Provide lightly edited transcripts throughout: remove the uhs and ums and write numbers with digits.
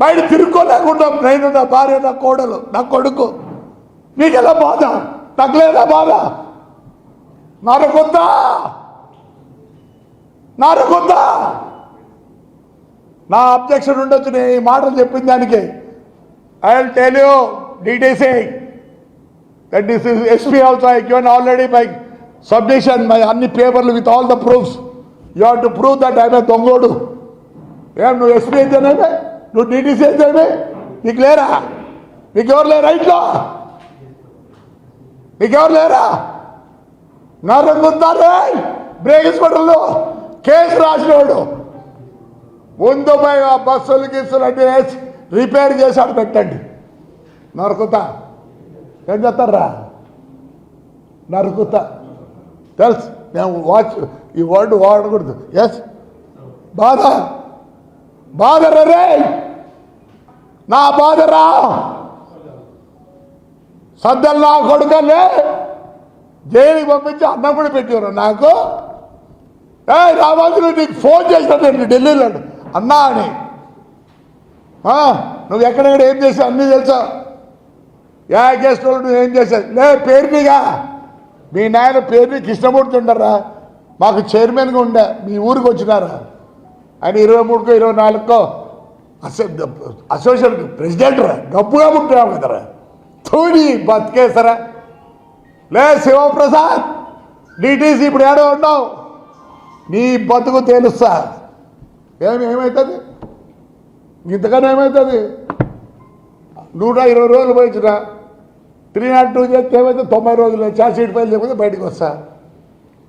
బయట తిరుక్కోలేకుండా నేను, నా భార్య, నా కోడలు, నా కొడుకు. నీకెలా బాధ? నాకు లేదా బాధ? నరకొద్దా? నరకొద్దా? నా అబ్జెక్షన్ ఉండొచ్చు నేను ఈ మాటలు చెప్పిన దానికి. I will tell you details that this is SP also I given already by submission my అన్ని పేపర్లు with all the proofs. You have to prove that I am a దొంగోడు. ఏం నువ్వు SP అయితేనేమే, నువ్వు DTC అయితేనే, నీకు లేరా? నీకెవరు లేరా ఇంట్లో? నీకెవరు లేరా? నరకుంటారే బ్రేక్ హాస్పిటల్లో కేసు రాసినవాడు ముందు పోయి ఆ బస్సులు గిస్సులు అంటే రిపేర్ చేశాడు పెట్టండి. నరుకుతా ఏం చేస్తారా? నరుకుతా తెలుసు. నేను వాచ్ ఈ వర్డ్ వాడకూడదు. ఎస్ బాధ బాధరా రే, నా బాధరా. సద్దలు నా కొడుకలే జైలుకి పంపించి అన్నం కూడా పెట్టారు నాకు. రామాజులు నీకు ఫోన్ చేస్తాను ఢిల్లీలో అన్నా అని. నువ్వు ఎక్కడెక్కడ ఏం చేసావు అన్నీ తెలుసా? యా గెస్ట్ వాళ్ళు నువ్వు ఏం చేశావు? లే పేరునిగా మీ నాయన పేరుని కృష్ణమూర్తి ఉండరా, మాకు చైర్మన్గా ఉండే, మీ ఊరికి వచ్చినారా ఆయన 23కో 24కో అసోసియేషన్ ప్రెసిడెంట్ రా, గబ్బుగా ఉంటున్నావు కదరా. తోడి బతికేసరా. లే శివప్రసాద్ DTC ఇప్పుడు ఏడో ఉన్నావు, నీ బతుకు తెలుస్తా. ఏమవుతుంది ఇంతకన్నా? ఏమవుతుంది? 120 రోజులు పోయించిన 302 చేస్తే ఏమైతే 90 రోజులు ఛార్జ్ షీట్ ఫైల్ లేకపోతే బయటకు వస్తా.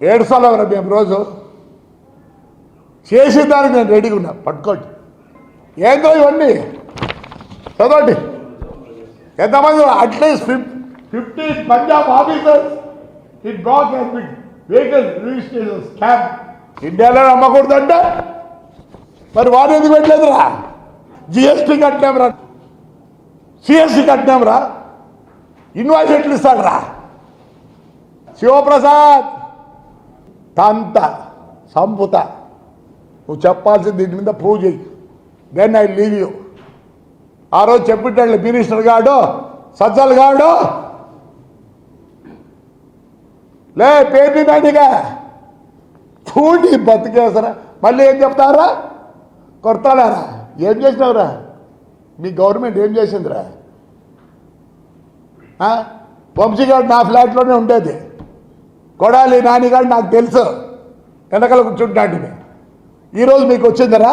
ఏడుస్తారా మేము రోజు చేసిన దానికి నేను రెడీగా ఉన్నా. పట్టుకోండి ఏందో ఇవన్నీ చదవండి. ఎంతమంది? At least 50 Punjab officers it block vehicle registration scam ఇండియాలో అమ్మకూడదంటే మరి వాడు ఎందుకు పెట్టలేదురా? GST కట్టినాంరా, CST కట్టినాంరా, ఇన్వాయిస్ ఎట్లు ఇస్తాడురా? శివప్రసాద్ తంత సంపుత నువ్వు చెప్పాల్సింది దీని మీద ప్రూవ్ చేయి. Then I leave you. ఆ రోజు చెప్పిట్టాడు మినిస్టర్ గాడు సజ్జల్ గాడు లే పేరు నాటిగా చూడి బతికేసరా. మళ్ళీ ఏం చెప్తారా? కొడతాడారా? ఏం చేసినావురా? మీ గవర్నమెంట్ ఏం చేసిందిరా? వంశీగాడు నా ఫ్లాట్లోనే ఉండేది, కొడాలి నానిగాడు నాకు తెలుసు, వెనకాల కూర్చుంటాడు. ఈరోజు మీకు వచ్చిందరా?